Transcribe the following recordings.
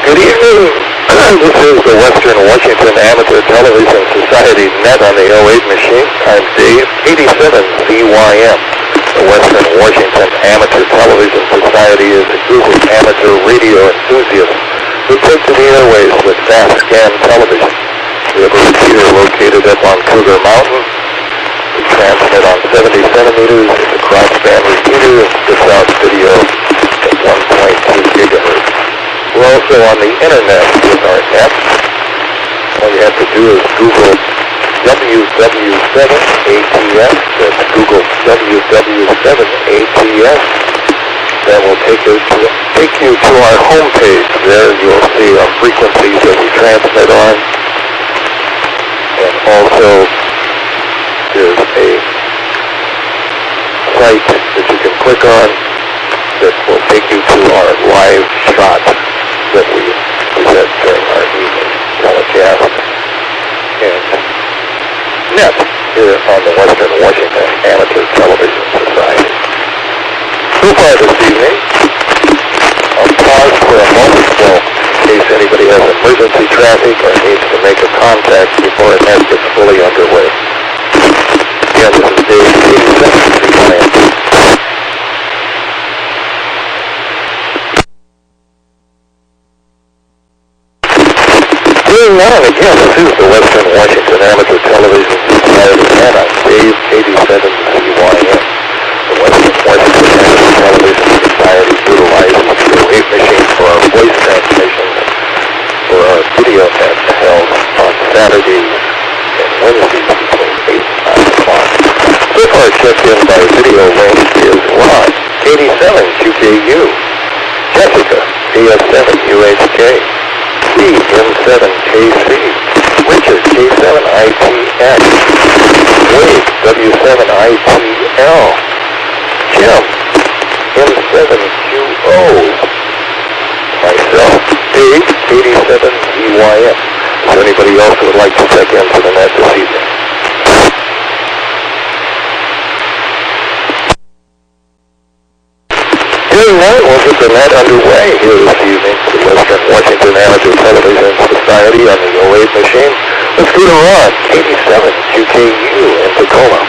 Good evening. This is the Western Washington Amateur Television Society net on the 08 machine. I'm Dave, 87CYM. The Western Washington Amateur Television Society is a group of amateur radio enthusiasts who take to the airways with fast scan television. We have a repeater located up on Cougar Mountain. We transmit on 70 centimeters. It's a crossband repeater and spits out video at 1.2 gigahertz. We're also on the internet with our app. All you have to do is Google WW7ATS. That's Google WW7ATS. That will take you to our homepage. There you'll see our frequencies that we transmit on. And also there's a site that you can click on that will take you to our live shot that we present during our evening telecast and net here on the Western Washington Amateur Television Society. So far this evening, I'll pause for a moment in case anybody has emergency traffic or needs to make a contact before the net gets fully underway. Again, this is Dave, 87CYM. Now and again, this is the Western Washington Amateur Television Society, and I'm Dave, 87CYM. The Western Washington Amateur Television Society utilizes the 08 machine for our voice transmissions for our video nets held on Saturdays and Wednesdays between 8 and 9 o'clock. So far checked in by video link is Ron, 87QKU, Jessica, AS7UHK, Steve, M7KC, Richard, K7ITX, Wade, W7ITL, Jim, M7QO, myself, Dave, 87CYM. Is there anybody else who would like to check in for the net this evening? Doing that, we'll get the net underway here this evening for the Western Washington Amateur Television Society on the 08 machine. Let's go to Ron, 87QKU in Tacoma.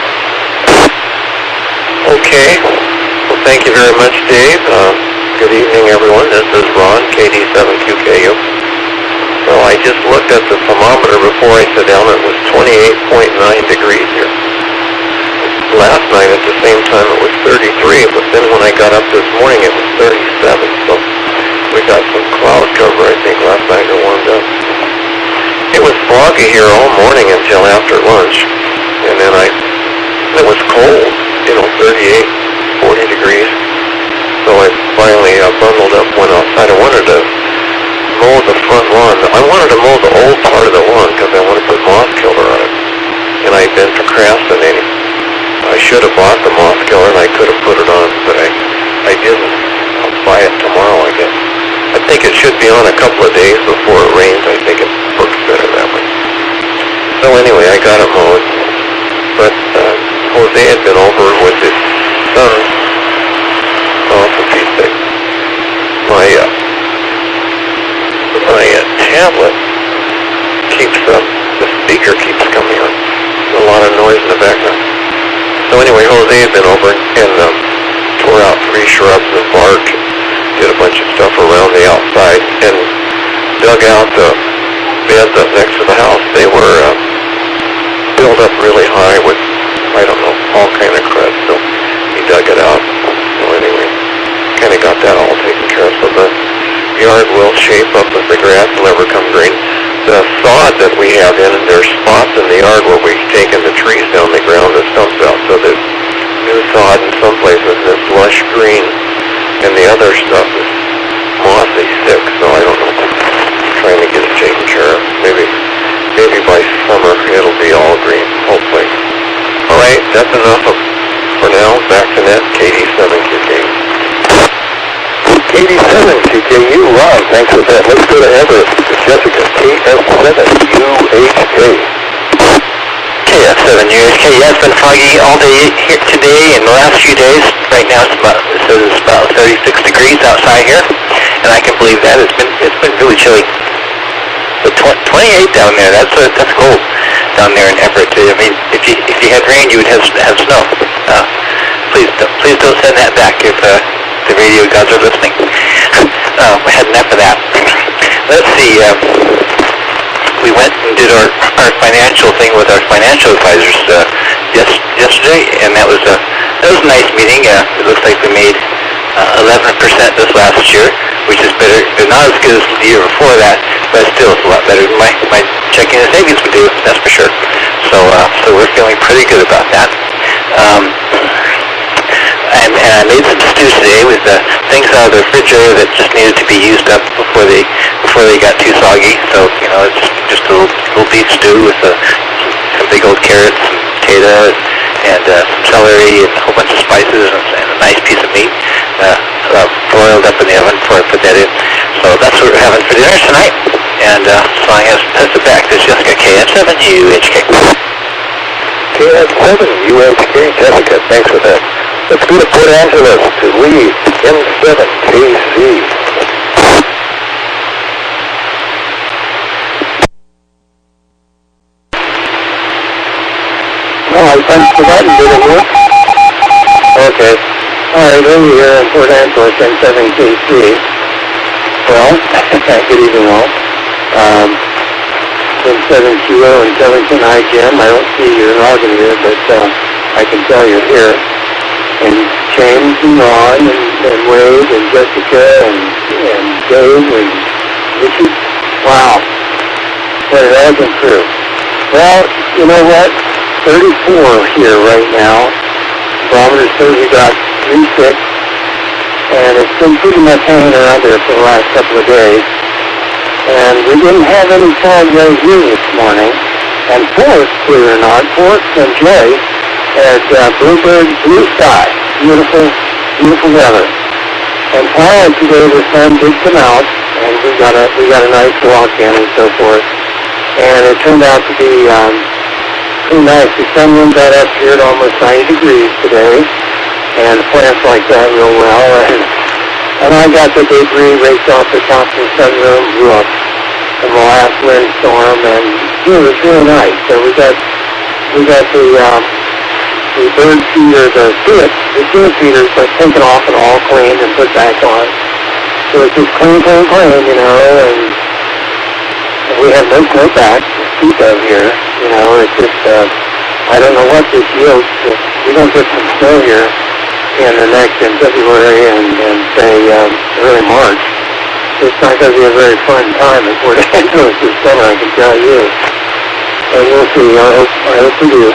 Okay. Well, thank you very much, Dave. Good evening, everyone. This is Ron, KD7QKU. So I just looked at the thermometer before I sat down. It was 28.9 degrees here. Last night at the same time it was 33, but then when I got up this morning it was 37, so we got some cloud cover, I think, last night it warmed up. It was foggy here all morning until after lunch, and then it was cold, 38, 40 degrees, so I finally bundled up, went outside. I wanted to mow the front lawn. I wanted to mow the old part of the lawn because I wanted to put moss killer on it, and I'd been procrastinating. I should have bought the moss killer and I could have put it on, but I didn't. I'll buy it tomorrow, I guess. I think it should be on a couple of days before it rains. I think it works better that way. So anyway, I got it mowed. But Jose had been over with his son. Oh, for Pete's sake. My tablet keeps the speaker keeps coming on. A lot of noise in the background. So anyway, Jose had been over and tore out 3 shrubs and bark, did a bunch of stuff around the outside, and dug out the beds up next to the house. They were built up really high with, I don't know, all kind of crud, so he dug it out. So anyway, kind of got that all taken care of. So the yard will shape up if the grass will ever come green. The sod that we have in, there's spots in the yard where we've taken the trees down the ground, the stumps out, so there's new sod in some places, and it's lush green, and the other stuff is mossy, thick, so I don't know. I'm trying to get it taken care of. Maybe by summer it'll be all green, hopefully. All right, that's enough for now. Back to net, KD7QKU. KD7QKU, Ron, thanks for that. Let's go to Everett. Jessica, KF7UHK. KF7UHK, yeah, it's been foggy all day here today and the last few days. Right now it's about 36 degrees outside here, and I can believe that. It's been really chilly really. But 28 down there, that's cold down there in Everett. I mean, if you had rain, you would have snow. Please don't send that back if the radio gods are listening. We had enough of that. Let's see. We went and did our financial thing with our financial advisors yesterday, and that was a nice meeting. It looks like we made 11% this last year, which is better. Not as good as the year before that, but still it's a lot better than my checking and savings would do. That's for sure. So we're feeling pretty good about that. And I made some stew today with things out of the refrigerator that just needed to be used up before they got too soggy. So it's just a little beef stew with some big old carrots and potatoes and some celery and a whole bunch of spices and a nice piece of meat broiled up in the oven before I put that in. So that's what we're having for dinner tonight. And so I have to pass it back to Jessica, KM7UHK. KM7UHK, Jessica, thanks for that. Let's go to Port Angeles to Lee, M7KC. All right, thanks for that. Did it work? Okay. All right, Lee here in Port Angeles, M7KC. Well, good evening all. M7QO and 710 IGM. I don't see your login here, but I can tell you're here. And James and Ron and Wade and Jessica and Dave and Richie. Wow. What an elegant crew. Well, you know what? 34 here right now. Barometer says we got 36. And it's been pretty much hanging around there for the last couple of days. And we didn't have any fog right here this morning. And Forrest, believe it or not, Forrest and Jay had bluebird blue sky. Beautiful, beautiful weather. And prior today the sun did come out, and we got a nice walk in and so forth. And it turned out to be pretty nice. The sunroom got up here at almost 90 degrees today, and the plants like that real well. And I got the debris raked off the top of the sunroom roof from the last windstorm, and it was really nice. So we got the bird feeder, the suet feeders, but taken off and all cleaned and put back on. So it's just clean, and we have no snowpack to speak of here. It's just, I don't know what this yields. If we don't get some snow here in February and say early March, it's not going to be a very fun time in Port Angeles this summer, I can tell you. And we'll see. I hope we do.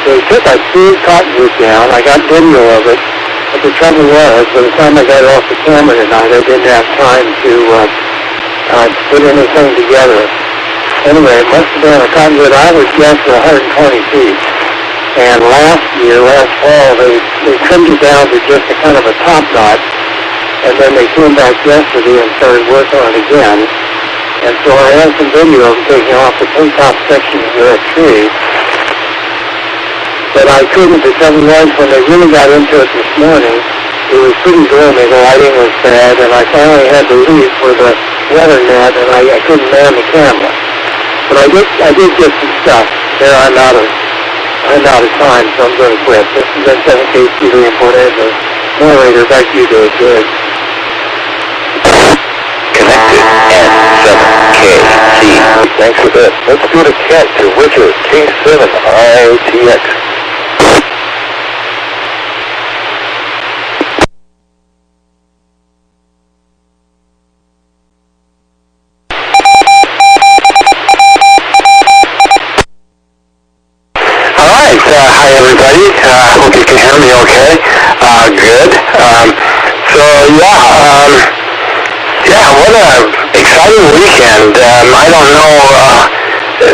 They took a big cottonwood down. I got video of it. But the trouble was, by the time I got it off the camera tonight, I didn't have time to put anything together. Anyway, it must have been a cottonwood. I was guessing 120 feet. And last fall, they trimmed it down to just a kind of a top knot. And then they came back yesterday and started working on it again. And so I have some video of them taking off the top section of that tree. But I couldn't, the trouble was, when they really got into it this morning, it was pretty gloomy, the lighting was bad, and I finally had to leave for the weather net, and I couldn't man the camera. But I did get some stuff. There, I'm out of time, so I'm going to quit. This is M7KC Port Angeles. Moderator, back to you, Dave. Good. Connected N7KC. Thanks for that. Let's go to Kent to Richard, K7ITX. Hi everybody. Hope you can hear me okay. Good. What an exciting weekend. I don't know,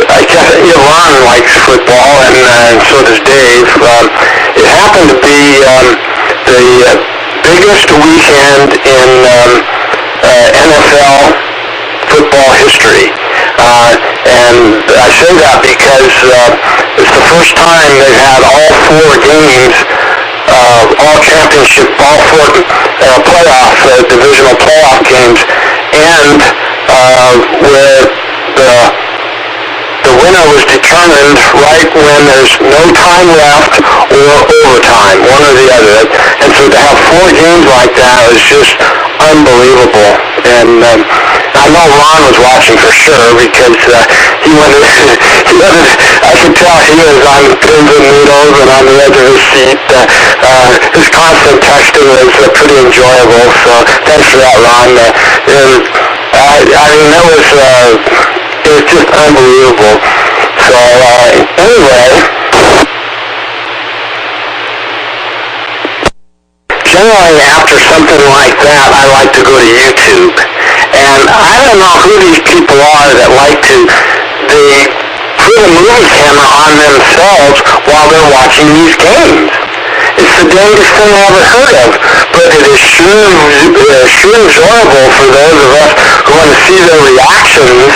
I guess Ron likes football and so does Dave. It happened to be the biggest weekend in NFL football history. And I say that because it's the first time they've had all four games, all four divisional playoff games end where the winner was determined right when there's no time left or overtime, one or the other. And so to have 4 games like that was just unbelievable. And I know Ron was watching for sure because he wanted, I could tell he was on pins and needles and on the edge of his seat. His constant texting was pretty enjoyable, so thanks for that, Ron. I mean, it was just unbelievable. So anyway, generally after something like that, I like to go to YouTube. And I don't know who these people are that like to put a movie camera on themselves while they're watching these games. It's the dangest thing I ever heard of, but it is sure enjoyable for those of us who want to see their reactions,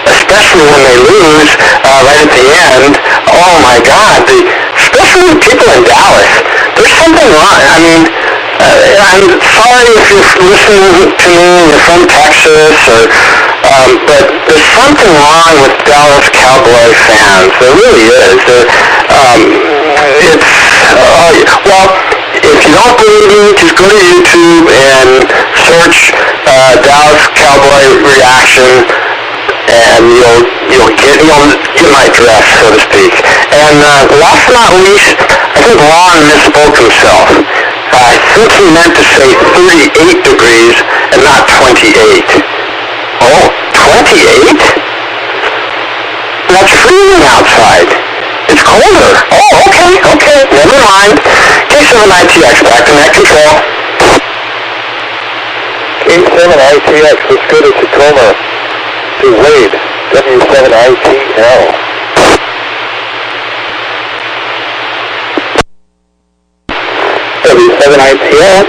especially when they lose right at the end. Oh my God, especially people in Dallas. There's something wrong. I mean, I'm sorry if you're listening to me and you're from Texas, but there's something wrong with Dallas Cowboy fans. There really is. Well, if you don't believe me, just go to YouTube and search Dallas Cowboy reaction, and you'll get my dress, so to speak. And last but not least, I think Ron misspoke himself. I think he meant to say 38 degrees and not 28. Oh, 28? That's freezing outside. It's colder. Oh, okay, never mind. K7ITX, back to net control. K7ITX, let's go to Tacoma to Wade, W7ITL. W7ITL,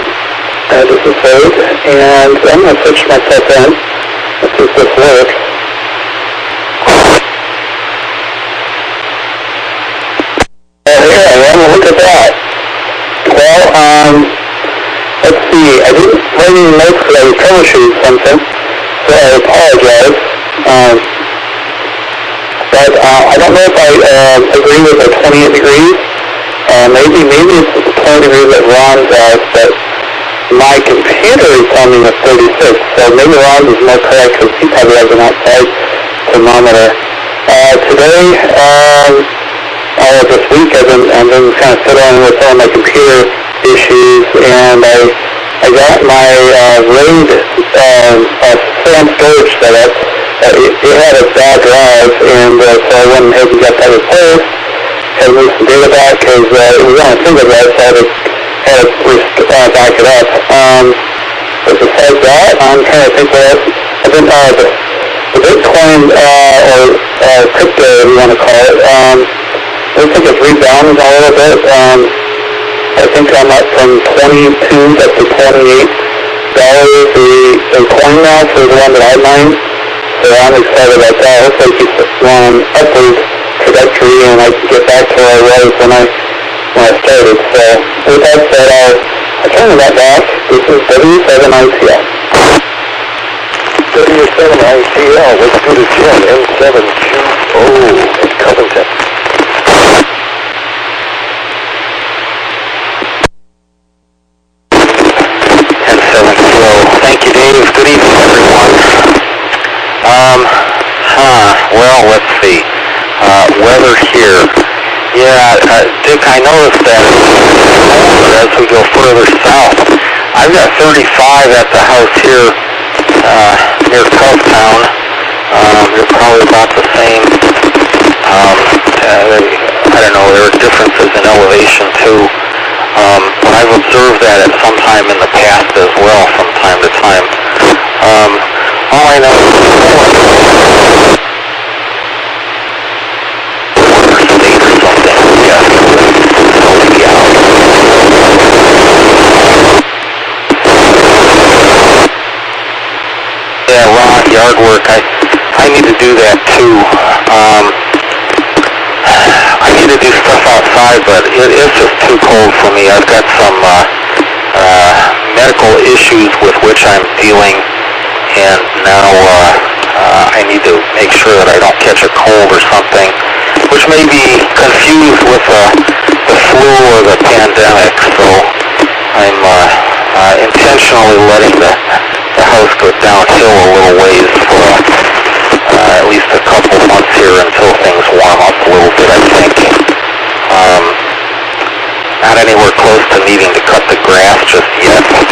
this is Wade, and I'm going to switch myself in. Let's see if this works. Here I am, look at that. Well, let's see, I didn't write any notes because I was troubleshooting something, so I apologize. But I don't know if I agree with the 28 degrees. Maybe it's the 20 degrees that Ron does, but my computer is telling me it's 36, so maybe Ron is more correct because he probably has an outside thermometer. Today, this week I've been kind of fiddling with all my computer issues, and I got my RAID SAM storage set up. It had a bad drive, and so I went ahead and got that replaced. Had to move some data back because it was on a single drive, so I had to back it up. But besides that, I'm trying to think what else. I've been the Bitcoin or crypto, if you want to call it. I think it's rebounded a little bit. I think I'm up from 22 up to $28 a coin now for the one that I mined. So I'm excited about that. Hopefully it keeps going upward trajectory and I can get back to where I was when I started. So with that said, I'll turn that back. This is W7ITL. W7ITL, let's go to Jim, M7QO in Covington. Thank you, Dave. Good evening, everyone. Well, let's see. Weather here. Yeah, Dick, I noticed that as we go further south. I've got 35 at the house here near Covetown. You're probably about the same. I don't know, there are differences in elevation too. But I've observed that at some time in the past as well, from time to time. All I know is state or something. Yeah. Yeah, Ron, yard work. I need to do that too. I need to do stuff outside, but it is just too cold for me. I've got some medical issues with which I'm dealing and now I need to make sure that I don't catch a cold or something, which may be confused with the flu or the pandemic. So I'm intentionally letting the house go downhill a little ways for at least a couple months here until things warm up a little bit, I think. Not anywhere close to needing to cut the grass just yet. But,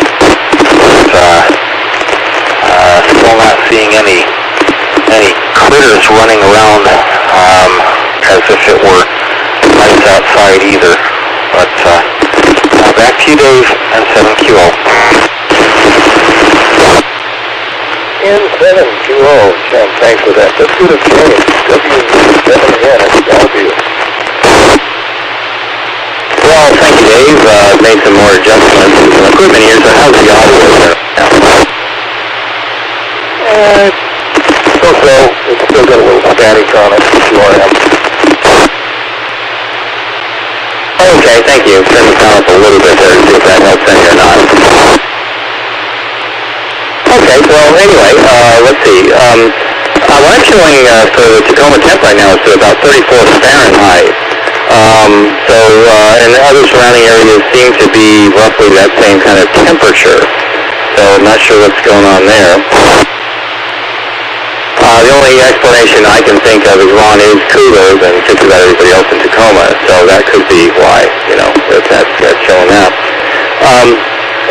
still not seeing any critters running around as if it were nice outside either. But back to you, Dave, and 7QO. N7QO, Jim, thanks for that. Let's go to James, WW7ATS at Bellevue. Well, thank you, Dave. Made some more adjustments to some equipment here, so how's the audio there now? So, it's still got a little static on it, QRM. Okay, thank you. Turn the sound up a little bit there to see if that helps any or not. Okay, well, anyway, let's see. What I'm showing for the Tacoma temp right now is to about 34 Fahrenheit. And other surrounding areas seem to be roughly that same kind of temperature. So I'm not sure what's going on there. The only explanation I can think of is Ron is cooler than just about everybody else in Tacoma, so that could be why, that's showing up.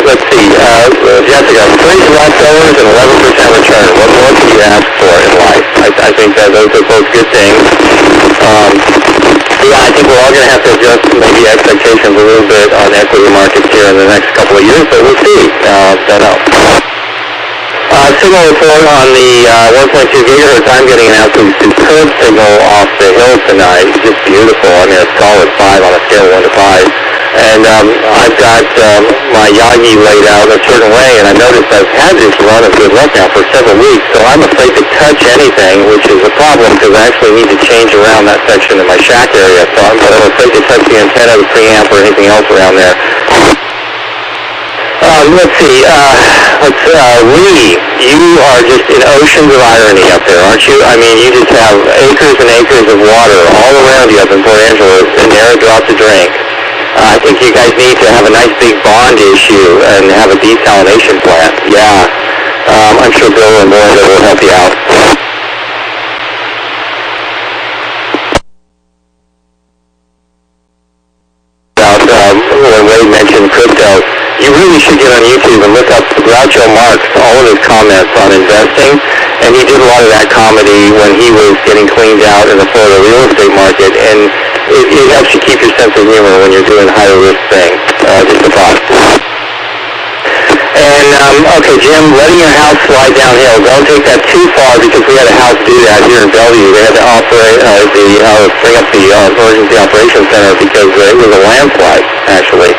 Let's see, Jessica, 3 leftovers and 11% return. What more can you ask for in life? I think that those are both good things. Yeah, I think we're all going to have to adjust maybe expectations a little bit on equity markets here in the next couple of years, but we'll see. Don't know. Signal report on the 1.2 gigahertz. I'm getting an absolutely superb signal off the hill tonight. It's just beautiful. I mean, a solid 5 on a scale of 1 to 5. And I've got my Yagi laid out a certain way, and I noticed I've had this run of good luck now for several weeks, so I'm afraid to touch anything, which is a problem because I actually need to change around that section in my shack area, so I'm afraid to touch the antenna, the preamp, or anything else around there. Let's see, Lee, you are just in oceans of irony up there, aren't you? I mean, you just have acres and acres of water all around you up in Port Angeles, and never a drop to drink. I think you guys need to have a nice big bond issue and have a desalination plant. Yeah, I'm sure Bill and Melinda will help you out. When Wade mentioned crypto, you really should get on YouTube and look up Groucho Marx, all of his comments on investing, and he did a lot of that comedy when he was getting cleaned out in the Florida real estate market, and it helps you keep your sense of humor when you're doing higher risk things. Just a thought. And, okay, Jim, letting your house slide downhill, don't take that too far because we had a house do that here in Bellevue. They had to operate bring up the emergency operations center because it was a landslide, actually.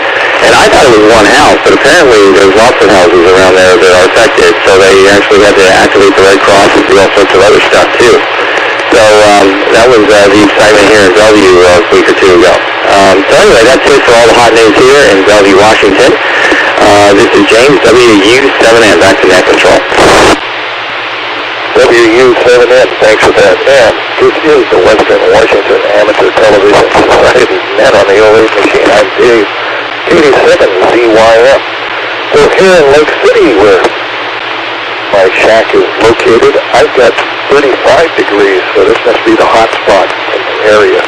And I thought it was one house, but apparently there's lots of houses around there that are affected, so they actually had to activate the Red Cross and do all sorts of other stuff, too. So that was the excitement here in Bellevue a week or two ago. So anyway, that's it for all the hot news here in Bellevue, Washington. This is James, WW7N, back to net control. WW7N, thanks for that. And this is the Western Washington Amateur Television Society net on the 08 machine. I'm Dave, 87ZYM. So here in Lake City, where my shack is located, I've got 35 degrees, so this must be the hot spot in the area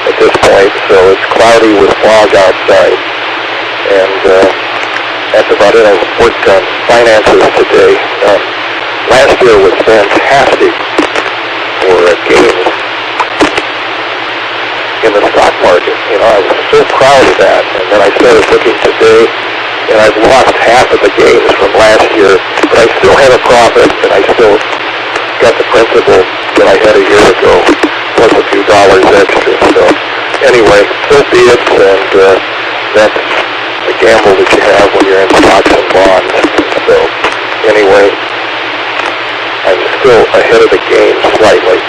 at this point. So it's cloudy with fog outside. And that's about it. I worked on finances today. Last year was fantastic for gains in the stock market. I was so proud of that. And then I started looking today, and I've lost half of the gains from last year, but I still have a profit, and I still got the principal that I had a year ago, plus a few dollars extra. So anyway, so be it, and that's the gamble that you have when you're in stocks and bonds. So anyway, I'm still ahead of the game slightly,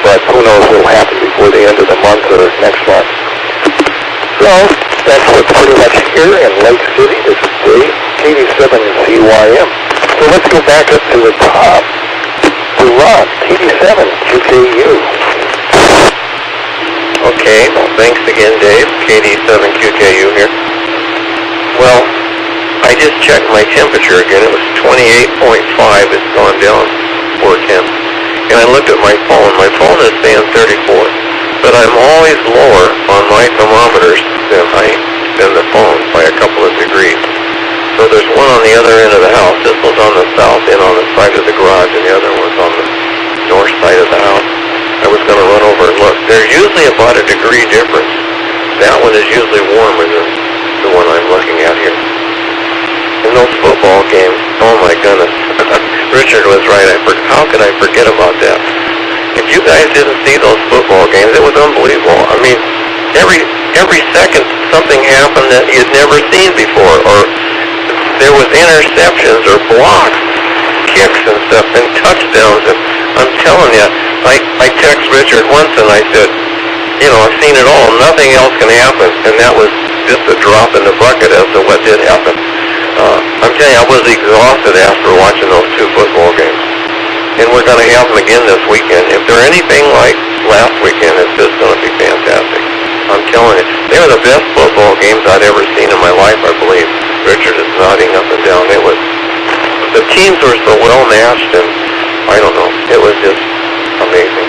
but who knows what will happen before the end of the month or next month. So that's what's pretty much here in Lake City. This is Dave, 87ZYM. So let's go back up to the top to Ron, 87 QKU. Okay, thanks again, Dave. KD7QKU here. Well, I just checked my temperature again. It was 28.5. It's gone down 4 tenths. And I looked at my phone. My phone is saying 34. But I'm always lower on my thermometers than the phone by a couple of degrees. So there's one on the other end of the house. This one's on the south end on the side of the garage, and the other one's on the north side of the house. I was going to run over and look. They're usually about a degree difference. That one is usually warmer than the one I'm looking at here. And those football games, oh my goodness. Richard was right. How could I forget about that? If you guys didn't see those football games, it was unbelievable. I mean, every second something happened that you'd never seen before, or there was interceptions or blocks, kicks and stuff, and touchdowns. And I'm telling you, I text Richard once and I said, I've seen it all. Nothing else can happen. And that was just a drop in the bucket as to what did happen. I'm telling you, I was exhausted after watching those two football games. And we're going to have them again this weekend. If they're anything like last weekend, it's just going to be fantastic. I'm telling you, they were the best football games I'd ever seen in my life, I believe. Richard is nodding up and down. The teams were so well matched, and I don't know, it was just amazing.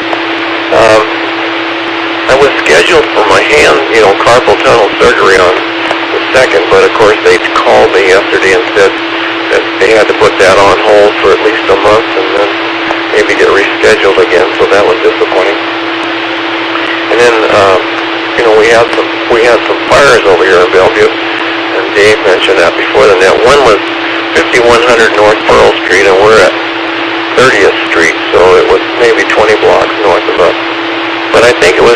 I was scheduled for my hand, carpal tunnel surgery on the 2nd, but of course they called me yesterday and said that they had to put that on hold for at least a month and then maybe get rescheduled again, so that was disappointing. And then, we had some fires over here in Bellevue, and Dave mentioned that before the net. One was 5100 North Pearl Street, and we're at 30th Street, so it was maybe 20 blocks north of us. But I think it was,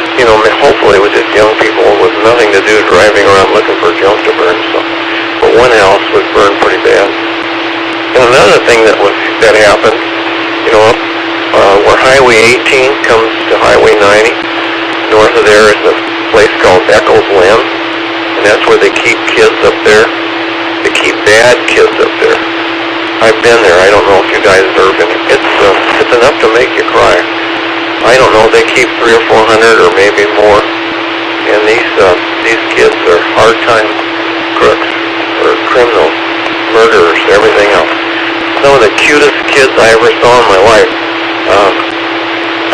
hopefully it was just young people with nothing to do driving around looking for junk to burn. So, but one house was burned pretty bad. And another thing that happened, where Highway 18 comes to Highway 90, north of there is a place called Echols Lynn, and that's where they keep kids up there. They keep bad kids up there. I've been there. I don't know if you guys have ever been. It's enough to make you cry. I don't know. They keep 300 or 400 or maybe more, and these kids are hard-time crooks or criminals, murderers, everything else. Some of the cutest kids I ever saw in my life.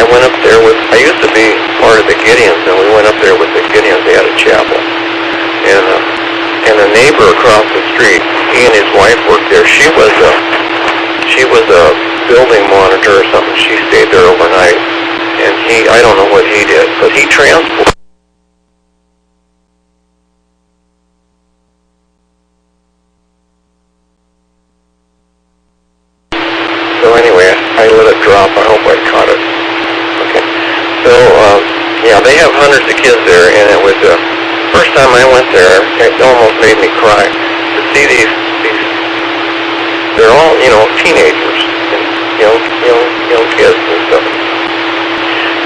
I went up there I used to be part of the Gideons, and we went up there with the Gideons. They had a chapel, and a neighbor across the street, he and his wife worked there. She was a building monitor or something. She stayed there overnight, and I don't know what he did, but he transported. So anyway, I let it drop. I hope I caught it. Okay. So, they have hundreds of kids there, and it was first time I went there, it almost made me cry to see these they're all, teenagers, and young kids and stuff.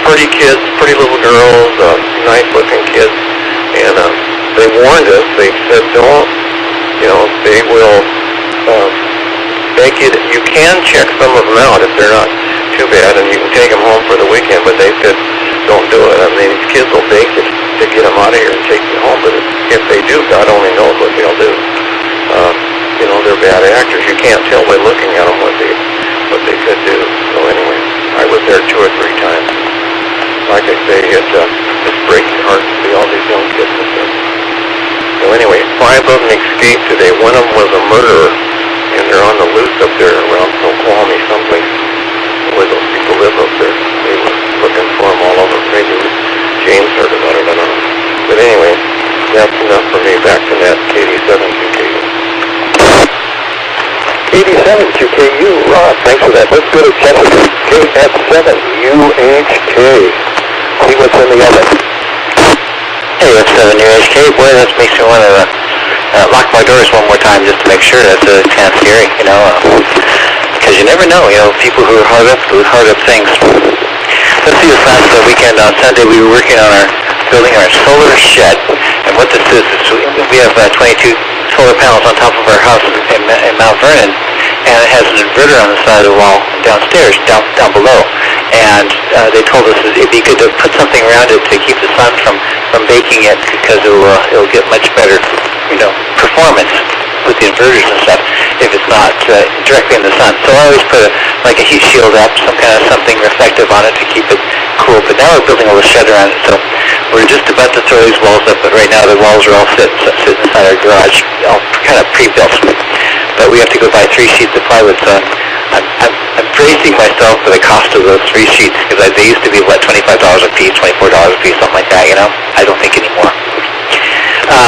Pretty kids, pretty little girls, nice looking kids, and they warned us. They said, don't, they will make it. You can check some of them out if they're not too bad, and you can take them home for the weekend, but they said, don't do it. I mean, these kids will beg you to get them out of here and take you home, but if they do, God only knows what they'll do. They're bad actors. You can't tell by looking at them what they could do. So anyway, I was there 2 or 3 times. Like I say, it just breaks your heart to see all these young kids and stuff. So anyway, 5 of them escaped today. One of them was a murderer, and they're on the loose up there around Snoqualmie someplace, where those people live up there. They were looking for them all over. Maybe James heard about it, I don't know. But anyway, that's enough for me. Back to that KD7QKU. 87 QKU, Ron, thanks for that. Let's go to Jessica, KF7 UHK. See what's in the oven. Hey, it's 7 UHK. Boy, that makes me want to lock my doors one more time just to make sure. That's kind of scary, because you never know, people who are hard up things. Let's see, this last weekend on Sunday, we were working on building our solar shed. And what this is we have 22 solar panels on top of our house in Mount Vernon. and it has an inverter on the side of the wall downstairs, down below. And they told us it'd be good to put something around it to keep the sun from baking it, because it'll get much better, performance with the inverters and stuff if it's not directly in the sun. So I always put a heat shield up, some kind of something reflective on it to keep it cool. But now we're building a little shed around it, so we're just about to throw these walls up. But right now the walls are all sitting inside our garage, all kind of pre-built. But we have to go buy 3 sheets of plywood. So I'm bracing myself for the cost of those 3 sheets, because they used to be $25 a piece, $24 a piece, something like that. I don't think anymore.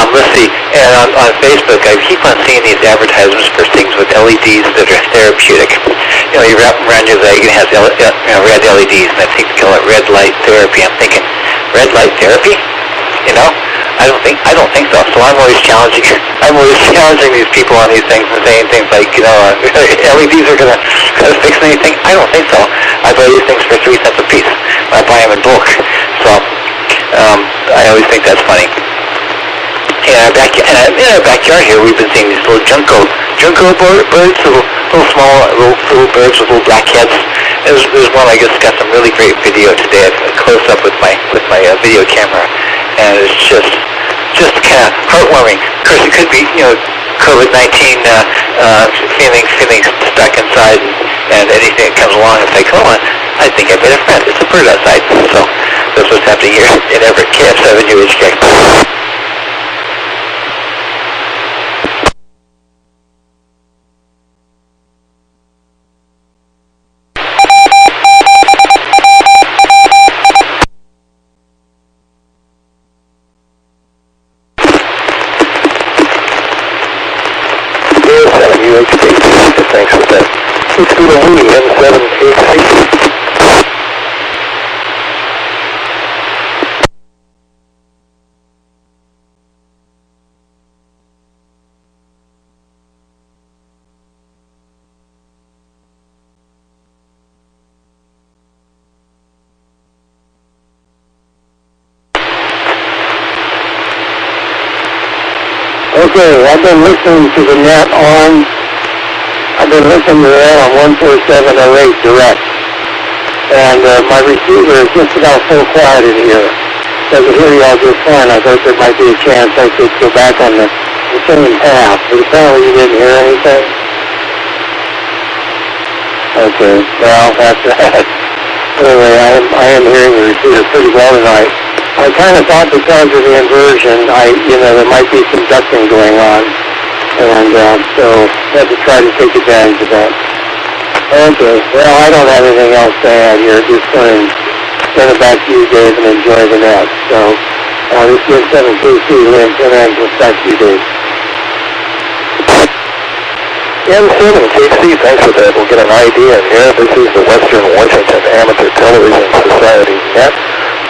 Let's see, and on Facebook, I keep on seeing these advertisements for things with LEDs that are therapeutic. You wrap them around your leg and it has red LEDs, and I think they call it red light therapy. I'm thinking, red light therapy? I don't think so. So I'm always challenging these people on these things and saying things like, LEDs are gonna fix anything. I don't think so. I buy these things for 3 cents a piece. I buy them in bulk. So I always think that's funny. In our backyard here, we've been seeing these little junco birds, little small birds with little black heads. There's one I just got some really great video today, close up with my video camera, and it's just kind of heartwarming. Of course, it could be COVID-19, feeling stuck inside, and anything that comes along, it's like, hold on, I think I made a friend. It's a bird outside. So that's what's happening here in Everett, KF7UHK. Thanks for that. Let's go to WW7ATS. Okay, I've been listening to the net on 14708 direct, and my receiver is just about full quiet in here. So I can hear you all just fine. I thought there might be a chance I could go back on the same path, but apparently you didn't hear anything. Okay, well, that's that. Anyway, I am hearing the receiver pretty well tonight. I kind of thought because of the inversion, there might be some ducting going on, and so I had to try to take advantage of that. Okay, well, I don't have anything else to add here. Just going to send it back to you, Dave, and enjoy the net. So, this is 7KC, Lynn, and we'll back to you, Dave. Yeah, the 7KC, thanks for that. We'll get an idea here. This is the Western Washington Amateur Television Society net.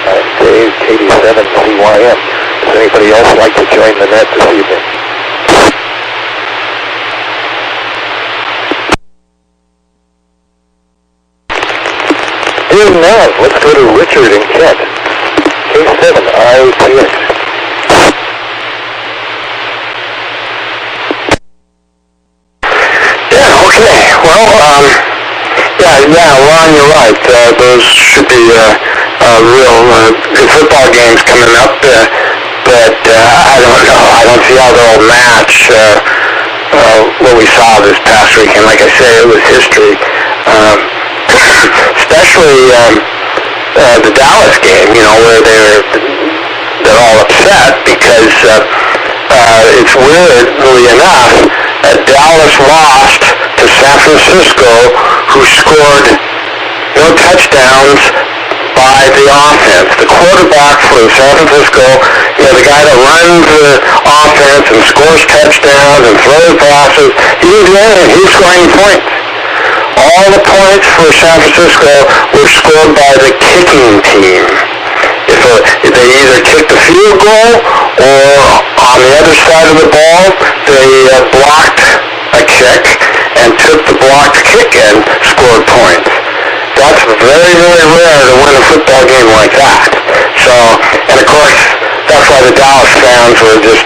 I'm Dave, KD7CYM. Does anybody else like to join the net this evening? Here's Nav. Let's go to Richard in Kent. K7ITX. Yeah, okay. Well, Ron, you're right. Those should be real good football games coming up, but I don't know. I don't see how they'll match what we saw this past weekend. Like I say, it was history. Especially the Dallas game, where they're all upset because it's weirdly enough Dallas lost to San Francisco, who scored no touchdowns by the offense. The quarterback for San Francisco, the guy that runs the offense and scores touchdowns and throws passes, he didn't do anything. He was scoring points. All the points for San Francisco were scored by the kicking team. If they either kicked the field goal, or on the other side of the ball, they blocked a kick and took the blocked kick and scored points. That's very, very rare to win a football game like that. So, and of course, that's why the Dallas fans were just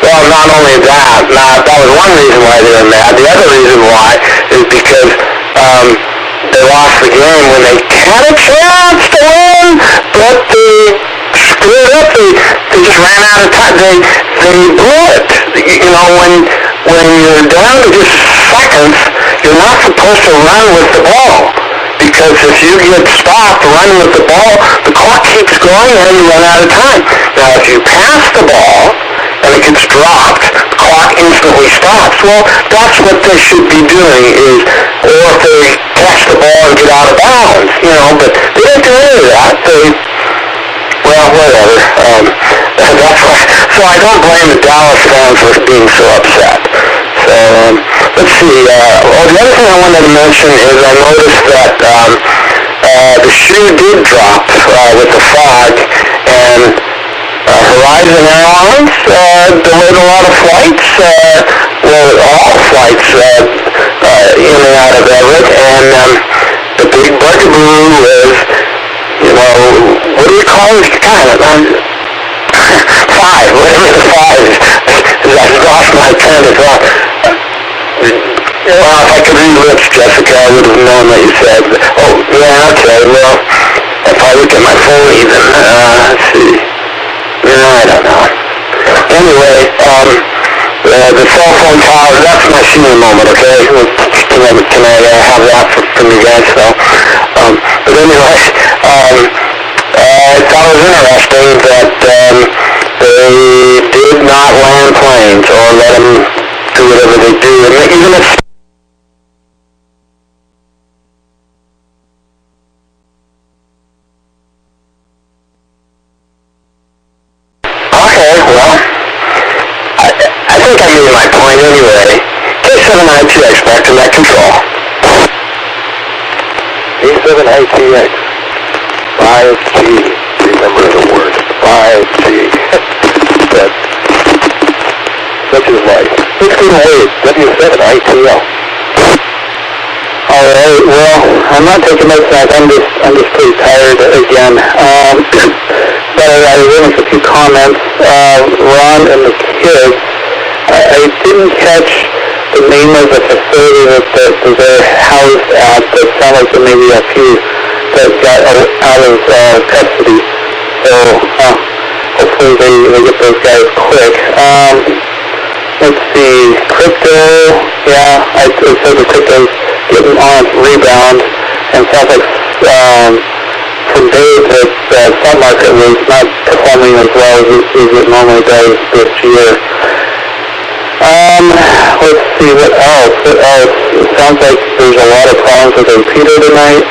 Well, not only that, that was one reason why they were mad. The other reason why is because they lost the game when they had a chance to win, but they screwed up. They just ran out of time. They blew it. You know, when you're down to just seconds, you're not supposed to run with the ball. Because if you get stopped running with the ball, the clock keeps going and you run out of time. Now, if you pass the ball and it gets dropped, the clock instantly stops. Well, that's what they should be doing is, or if they catch the ball and get out of bounds, you know, but they didn't do any of that. Well, whatever. That's why. So I don't blame the Dallas fans for being so upset. So, let's see. The other thing I wanted to mention is I noticed that the shoe did drop with the fog, and Horizon Airlines delayed a lot of flights, all flights in and out of Everett, and the big bugaboo is, you know, what do you call it? Five, whatever the five is. I lost my train of thought. Well, if I could read lips, Jessica, I would have known that you said, oh, yeah, okay, well, if I look at my phone even, let's see. I don't know. Anyway, the cell phone tower, that's my senior moment, okay? Can I have that from you guys? So, but anyway, I thought it was interesting that they did not land planes or let them do whatever they do. And even if I think I made my point anyway. K7ITX back to net control. K7ITX. 5G. Remember the word. 5G. That's such is life. 16 waves. W7ATS. Alright, well, I'm not taking notes back. I'm just pretty tired again. But I was a few comments. Ron and the kids, I didn't catch the name of the facility that they're housed at, but it sounded like there may be a few that got out of custody. So hopefully they get those guys quick. Let's see, crypto, yeah, I said the crypto's getting on its rebound, and sounds like from days that the stock market was not performing as well as it normally does this year. Let's see, what else? It sounds like there's a lot of problems with the repeater tonight.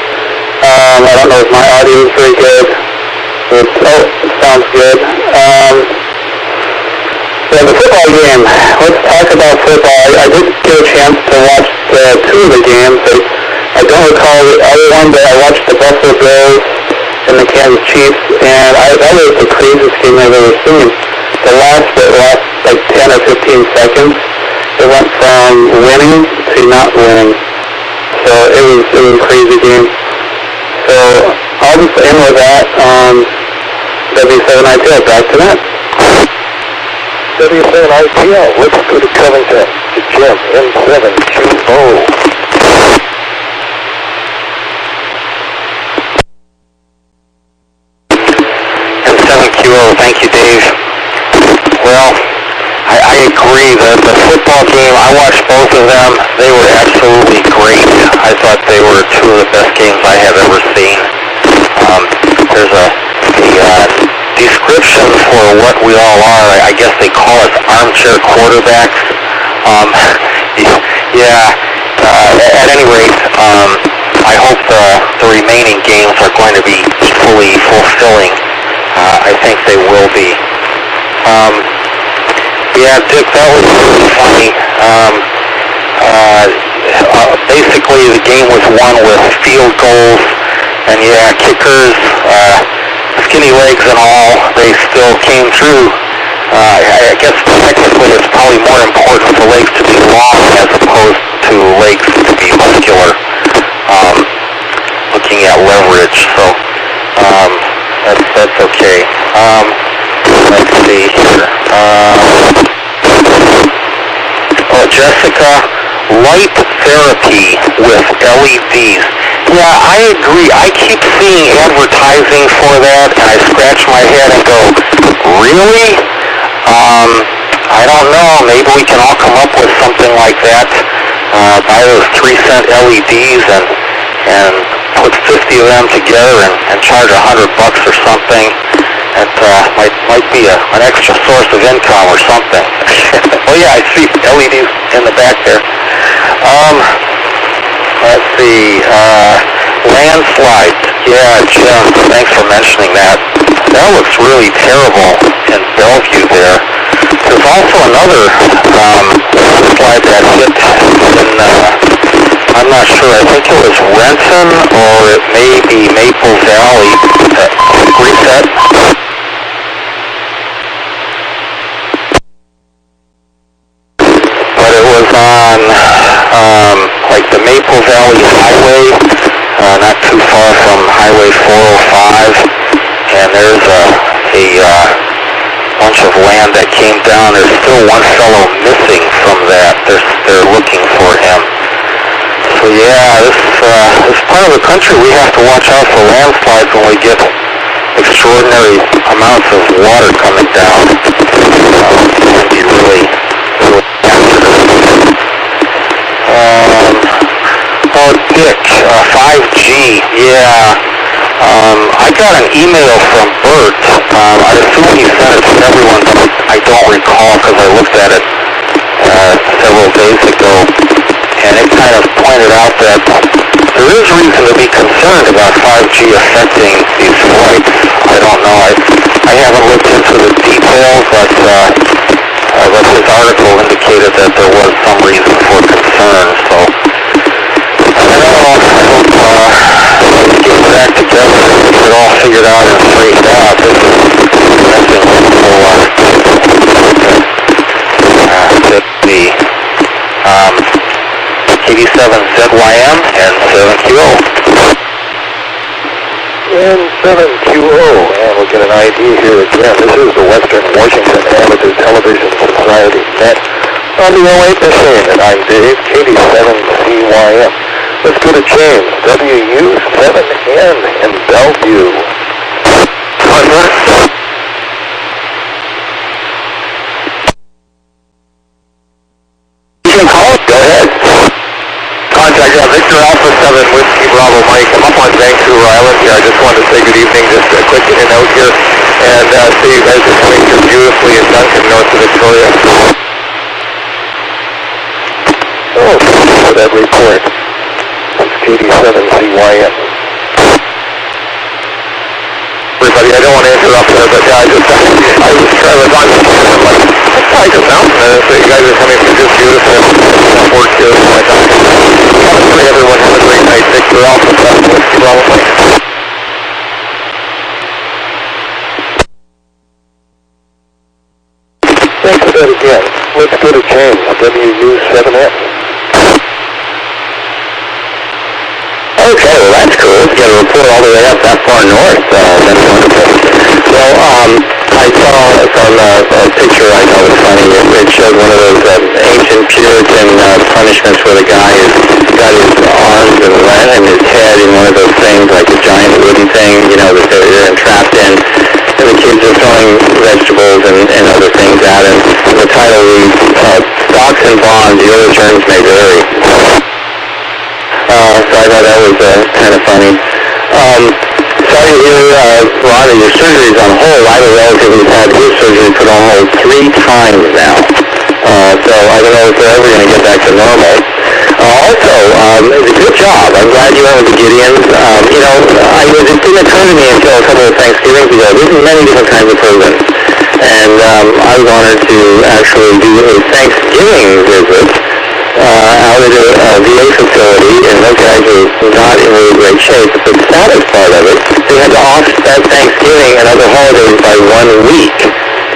I don't know if my audio is very good. It sounds good. Yeah, the football game. Let's talk about football. I did get a chance to watch two of the games. I don't recall the other one, but I watched the Buffalo Bills and the Kansas Chiefs, and that was the craziest game I've ever seen. The last like 10 or 15 seconds, it went from winning to not winning. So it was a crazy game. So I'll just end with that. W7ITL, back to that. W7ITL, let's go to Covington, to Jim, M7QO. Thank you, Dave. Well, I agree. The football game, I watched both of them. They were absolutely great. I thought they were two of the best games I have ever seen. There's a description for what we all are. I guess they call us armchair quarterbacks. At any rate, I hope the remaining games are going to be equally fulfilling. I think they will be. Dick, that was really funny. Basically, the game was won with field goals, and kickers, skinny legs and all, they still came through. I guess technically it's probably more important for legs to be long as opposed to legs to be muscular, looking at leverage, so that's okay. Let's see here. light therapy with LEDs. Yeah, I agree. I keep seeing advertising for that, and I scratch my head and go, really? I don't know. Maybe we can all come up with something like that. Buy those 3-cent LEDs and put 50 of them together and charge $100 or something. It might be an extra source of income or something. Oh yeah, I see LEDs in the back there. Let's see. Landslide. Yeah, Jim, thanks for mentioning that. That looks really terrible in Bellevue there. There's also another landslide that hit in, I'm not sure, I think it was Renton or it may be Maple Valley. Reset. But it was on like the Maple Valley Highway, not too far from Highway 405, and there's a bunch of land that came down. There's still one fellow missing from that. They're looking for him. So yeah, this part of the country, we have to watch out for landslides when we get extraordinary amounts of water coming down. It'd be really oh, Dick, 5G, yeah. I got an email from Bert. I assume he sent it to everyone, but I don't recall because I looked at it several days ago. And it kind of pointed out that there is reason to be concerned about 5G affecting these flights. I don't know. I haven't looked into the details, but his article indicated that there was some reason for concern. So I don't know. I hope we get back together and get it all figured out and straightened out. This is messing with the whole lot. KD7ZYM and 7QO. And 7QO, and we'll get an ID here again. This is the Western Washington Amateur Television Society net on the 08 machine, and I'm Dave, KD7CYM. Let's go to James, WW7N in Bellevue. You can call us. Go ahead. Contact Victor Alpha 7 Whiskey Bravo Mike. I'm up on Vancouver Island here. I just wanted to say good evening, just a quick in and out here, and see you guys are doing here beautifully in Duncan, north of Victoria. Oh, thank you for that report. It's KD7CYM. Everybody, I don't want to interrupt there, but I was on like Tiger Mountain, and so you guys are coming from just beautiful work here. Like, hopefully everyone has a great night. Victor Alpha 7 Whiskey Bravo Mike. Thanks for that again. Let's go to James, WU7N. Okay, well that's cool. You got a report all the way up that far north. That's wonderful. Well, I saw a picture I thought was funny. It showed one of those ancient Puritan punishments where the guy has got his arms and his head in one of those things, like a giant wooden thing, you know, that they're entrapped in. And the kids are throwing vegetables and other things at him. The title reads, Stocks and Bonds, Your Returns May Vary. So I thought that was kind of funny. Sorry to hear, Ron, that your surgery is on hold. I have a relative who's had his surgery put on hold 3 times now. So I don't know if they're ever going to get back to normal. Also, it's a good job. I'm glad you went with the Gideons. You know, it didn't occur to me until a couple of Thanksgivings ago. There's many different kinds of programs. And I was honored to actually do a Thanksgiving visit out at a VA facility, and those guys were not in really great shape. But the saddest part of it, they had to offset Thanksgiving and other holidays by 1 week.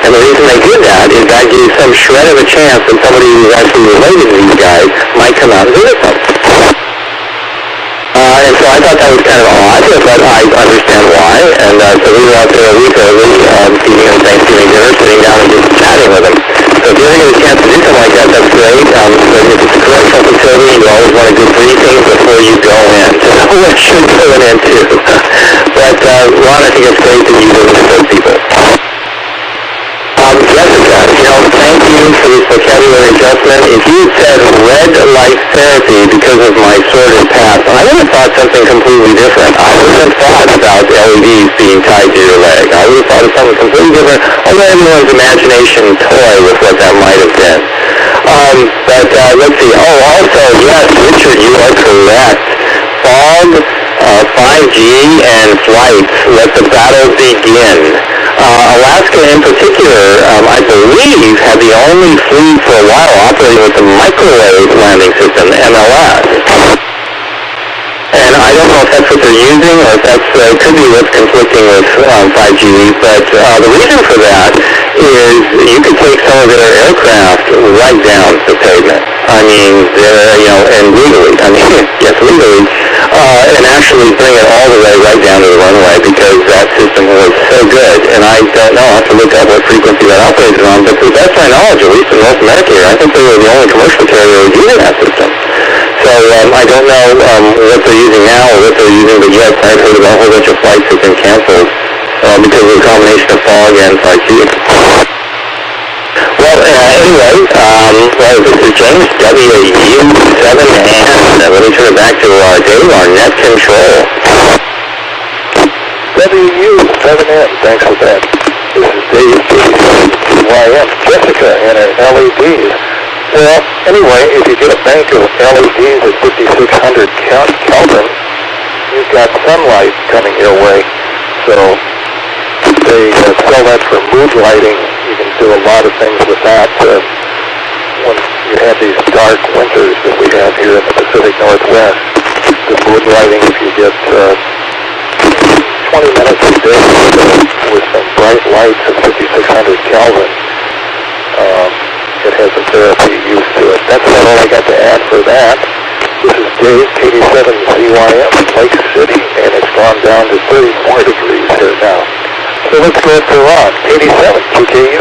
And the reason they did that is that gives some shred of a chance that somebody who's actually related to these guys might come out and visit them. And so I thought that was kind of odd, but I understand why. And so we were out there a week early, eating a Thanksgiving dinner, sitting down and just chatting with them. So if you ever get a chance to do something like that, that's great. But if it's a correctional facility, you always want to do 3 things before you go in to know what you're going into. But Ron, I think it's great that you listen to those people. Jessica, thank you for this vocabulary adjustment. If you said red light therapy because of my sordid past, I would have thought something completely different. I would have thought about LEDs being tied to your leg. I would have thought of something completely different, although everyone's imagination toy with what that might have been. But let's see. Oh, also, yes, Richard, you are correct. Fog, 5G, and flights. Let the battle begin. Alaska in particular, I believe, had the only fleet for a while operating with the microwave landing system, MLS. And I don't know if that's what they're using or if that's could be what's conflicting with 5G, but the reason for that is you could take some of their aircraft right down the pavement. I mean, and legally, yes, legally, and actually bring it all the way right down to the runway because that system was so good. And I don't know, I'll have to look up what frequency that operated on, but to the best of my knowledge, at least in North America here, I think they were the only commercial carrier using that system. So I don't know what they're using now or what they're using, but yes, I've heard about a whole bunch of flights that have been canceled because of the combination of fog and 5G. Well, anyway, this is James, WW7ATS. Let me turn it back to Dave, our net control. WW7ATS, thanks for that. This is Dave, WW7ATS, Jessica, and an LED. Well, anyway, if you get a bank of LEDs at 5,600 Kelvin, you've got sunlight coming your way. So they sell that for mood lighting. You can do a lot of things with that. When you have these dark winters that we have here in the Pacific Northwest, the mood lighting, if you get 20 minutes a day with some bright lights at 5,600 Kelvin, it has a therapy use to it. That's about all I got to add for that. This is Dave, KD7ZYM, Lake City, and it's gone down to 34 degrees here now. So let's go to Ron, KD7QKU.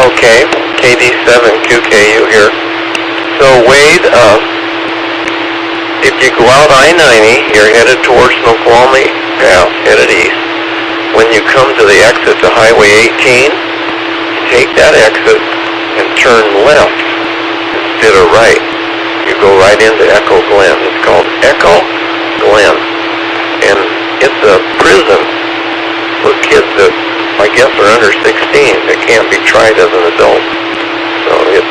Okay, KD7QKU here. So Wade, if you go out I-90, you're headed towards Snoqualmie Pass, headed east. When you come to the exit to Highway 18, take that exit and turn left instead of right. You go right into Echo Glen. It's called Echo Glen. And it's a prison for kids that, I guess, are under 16. They can't be tried as an adult. So it's,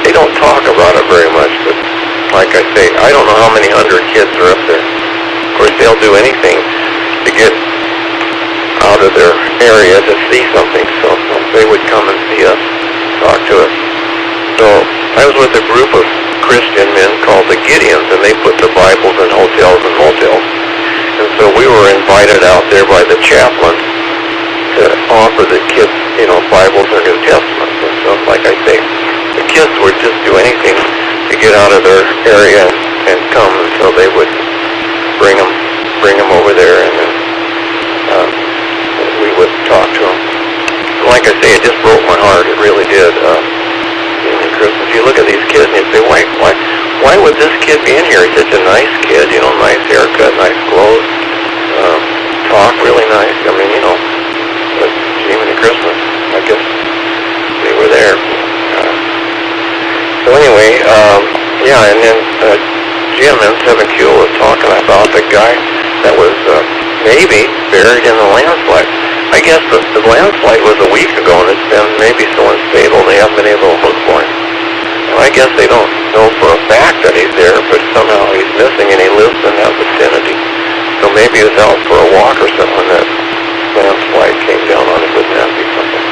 they don't talk about it very much, but like I say, I don't know how many hundred kids are up there. Of course, they'll do anything to get out of their area to see something, so they would come and see us, talk to us. So I was with a group of Christian men called the Gideons, and they put the Bibles in hotels and motels. And so we were invited out there by the chaplain to offer the kids, Bibles or New Testaments. And so, like I say, the kids would just do anything to get out of their area and come, and so they would bring them over there, and then we would talk to them. And like I say, it just broke my heart. It really did. Christmas, you look at these kids and you say, why would this kid be in here? He's such a nice kid, nice haircut, nice clothes, talk really nice. I mean, but even at Christmas, I guess they were there. So anyway, and then Jim in 7Q was talking about the guy that was maybe buried in the landslide. I guess the landslide was a week ago, and it's been maybe so unstable they haven't been able to look for him. And I guess they don't know for a fact that he's there, but somehow he's missing, and he lives in that vicinity. So maybe he was out for a walk or something when that landslide came down on him. Wouldn't that be something?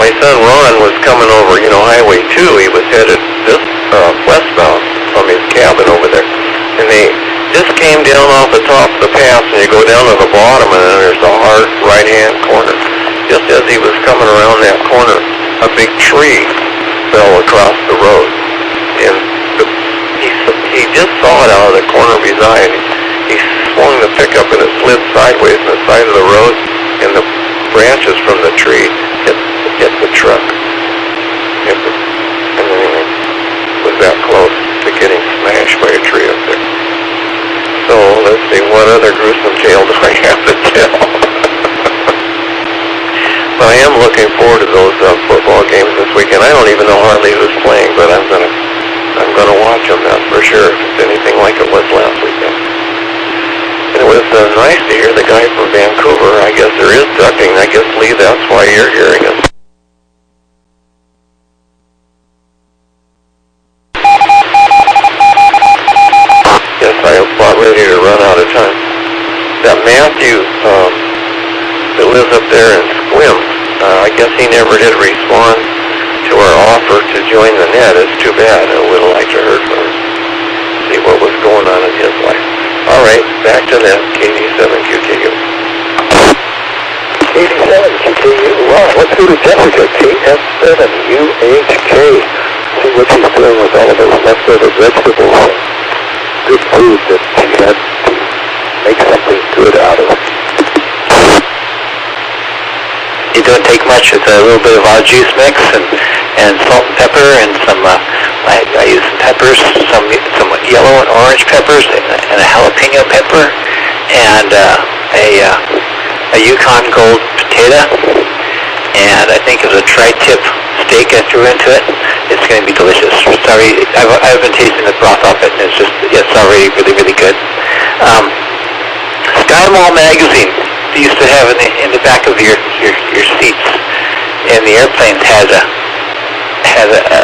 My son Ron was coming over, Highway 2. He was headed westbound from his cabin over there, and they just came down off the top of the pass, and you go down to the bottom, and then there's a hard right-hand corner. Just as he was coming around that corner, a big tree fell across the road, and he just saw it out of the corner of his eye, and he swung the pickup, and it slid sideways on the side of the road, and the branches from the tree hit the truck. And then he was that close to getting smashed by a tree up there. So let's see, what other gruesome tale do I have to tell? I am looking forward to those football games this weekend. I don't even know hardly who's playing, but I'm gonna watch them, that's for sure. If it's anything like it was last weekend. It was nice to hear the guy from Vancouver. I guess there is ducking. I guess, Lee, that's why you're hearing us. Yes, I am about ready to run out of time. That Matthew that lives up there in Squim, I guess he never did respond to our offer to join the net. It's too bad. I would have liked to heard from him, see what was going on in his life. All right, back to net, KD7QKU. KD7QKU, wow, let's go to Jessica, KF7UHK. See what she's doing with all of those leftover vegetables. Good food that she had to make something good out of. You don't take much. It's a little bit of our juice mix and salt and pepper and some. I use some peppers, some yellow and orange peppers, and a jalapeno pepper, and a Yukon Gold potato, and I think it was a tri-tip steak I threw into it. It's going to be delicious. Sorry, I've been tasting the broth off it, and it's already really, really good. Sky Mall magazine they used to have in the back of your seats in the airplanes had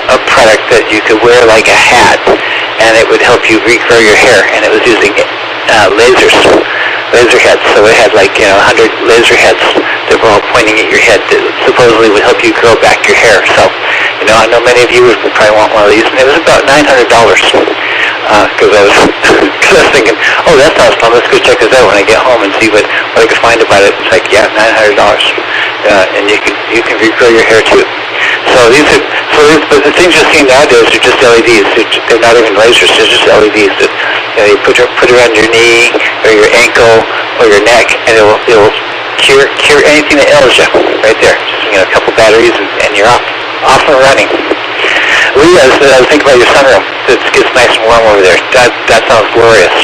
a product that you could wear like a hat, and it would help you regrow your hair, and it was using laser heads. So it had 100 laser heads that were all pointing at your head that supposedly would help you grow back your hair. So, I know many of you would probably want one of these, and it was about $900. Because I was thinking, oh, that sounds fun. Let's go check this out when I get home and see what I can find about it. It's like, yeah, $900, and you can regrow your hair too. But the things you're seeing nowadays are just LEDs. They're not even lasers. They're just LEDs that you put around your knee or your ankle or your neck, and it will cure anything that ails you right there. Just a couple batteries and you're off and running. Leah, I was thinking about your sunroom. It gets nice and warm over there. That sounds glorious.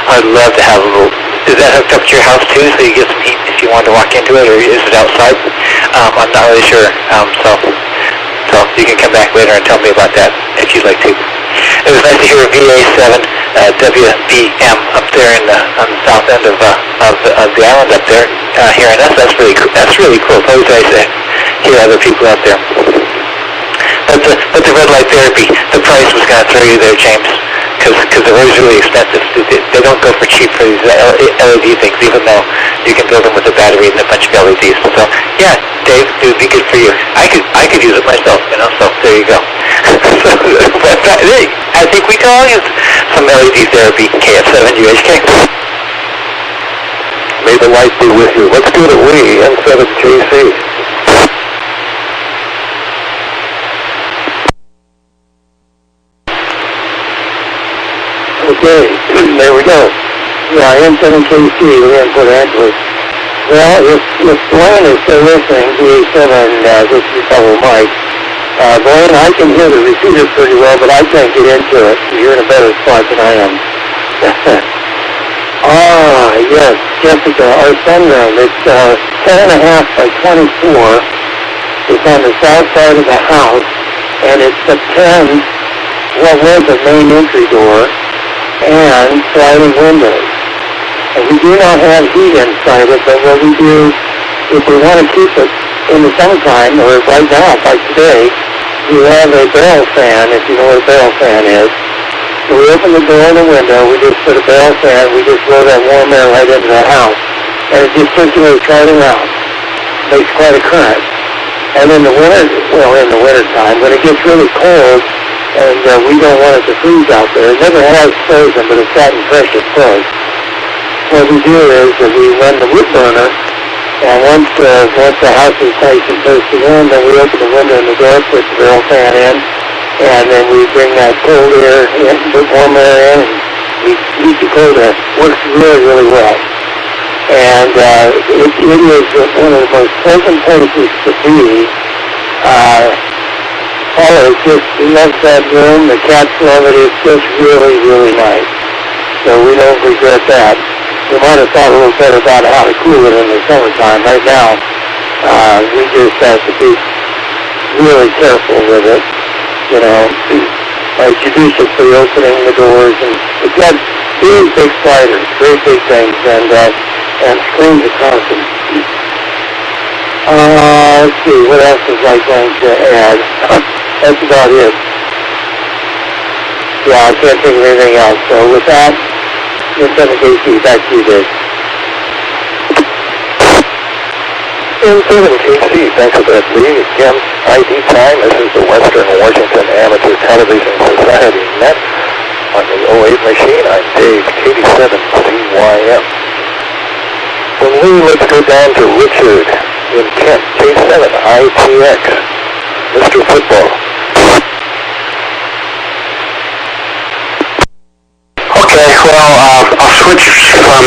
I'd love to have a little. Is that hooked up to your house too, so you get some heat if you want to walk into it, or is it outside? I'm not really sure. So you can come back later and tell me about that if you'd like to. It was nice to hear VA7 WBM up there on the south end of the island up there hearing us. That's really cool. That's really cool. It's always nice to hear other people out there. But the red light therapy, the price was going to throw you there, James, because they're always really expensive. They don't go for cheap for these LED things, even though you can build them with a battery and a bunch of LEDs. So yeah, Dave, it would be good for you. I could use it myself, so there you go. I think we can all use some LED therapy, KF7UHK. May the light be with you. Let's go to Lee, N7JC. Okay, there we go. Yeah, N7KC, we're in Port Angeles. Well, if Blaine is still listening, VA7, this is fellow Mike. Blaine, I can hear the repeater pretty well, but I can't get into it. You're in a better spot than I am. Yes, Jessica, our sunroom. It's 10.5 by 24. It's on the south side of the house, and it depends what was the main entry door and sliding windows. And we do not have heat inside it, but what we do, if we want to keep it in the summertime, or right now, like today, we have a barrel fan, if you know what a barrel fan is. So we open the door and the window, we just put a barrel fan, we just blow that warm air right into the house, and it just circulates right around. Makes quite a current. And in the winter time, when it gets really cold, and we don't want it to freeze out there. It never has frozen, but it's gotten fresh as froze. What we do is that we run the wood burner, and once the house is nice and toasted in, then we open the window and the door, put the barrel fan in, and then we bring that cold air in, put warm air in, and we heat the cold air. Works really, really well. And it is one of the most pleasant places to be. Paula just loves that room. The cats love it. It's just really, really nice. So we don't regret that. We might have thought a little better about how to cool it in the summertime. Right now, we just have to be really careful with it. You know, by judiciously opening the doors. And it's got big sliders, great big things, and screens across them. Let's see, what else was I going to add? That's about it. Yeah, I can't think of anything else. So with that, let's send the KC back to you, Dave. KC, thanks for that lead. Again, ID time, this is the Western Washington Amateur Television Society net on the 08 machine. I'm Dave, 87CYM. From Lee, let's go down to Richard in Kent, K7ITX, Mr. Football. Okay, well, I'll switch from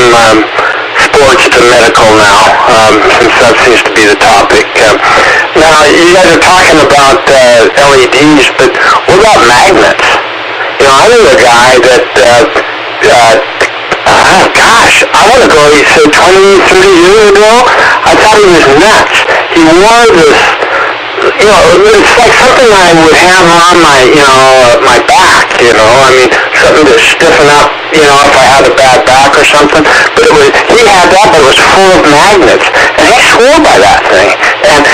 sports to medical now, since that seems to be the topic. Now, you guys are talking about LEDs, but what about magnets? You know, I knew a guy that, I want to go, he said 20, 30 years ago, I thought he was nuts. He wore this, you know, it's like something I would have on my, you know, my back, you know, I mean, something to stiffen up, you know, if I had a bad back or something. But it was, he had that, but it was full of magnets, and he swore by that thing. And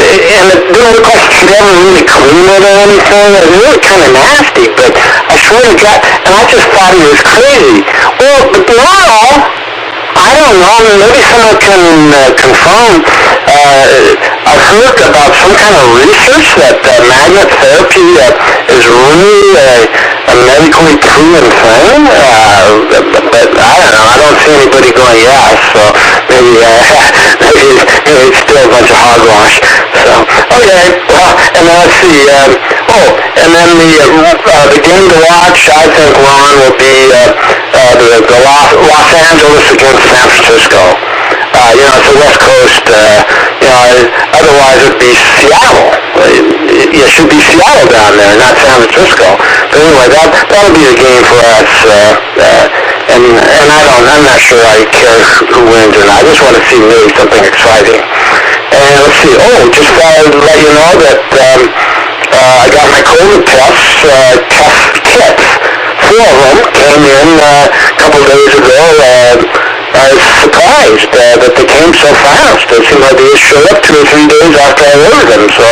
it didn't look like he'd ever really clean it or anything. It was really kind of nasty, but I swear to God, and I just thought he was crazy. Well, but now, I don't know, maybe someone can confirm. I've heard about some kind of research that magnet therapy is really a medically proven thing, but I don't know, I don't see anybody going yes, so maybe it's still a bunch of hogwash. So, okay, well, and then let's see, and then the game to watch, I think, Ron, will be the Los Angeles against San Francisco. You know, it's the West Coast, you know, otherwise it would be Seattle. It should be Seattle down there, not San Francisco. But anyway, that'll be the game for us. And I'm not sure I care who wins or not. I just want to see maybe something exciting. And let's see, just thought I'd let you know that I got my COVID test kits. 4 of them came in a couple days ago. I was surprised that they came so fast. It seemed like they just showed up 2 or 3 days after I ordered them. So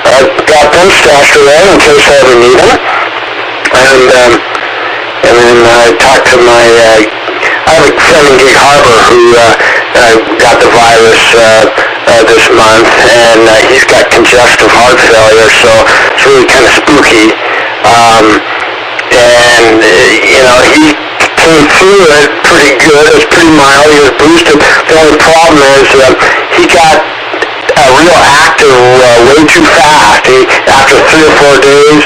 I got them stashed away in case I ever need them. And then I talked to I have a friend in Gig Harbor who got the virus this month, and he's got congestive heart failure, so it's really kind of spooky. And, you know, he came through it pretty good. It was pretty mild. He was boosted. The only problem is he got real active way too fast. After 3 or 4 days,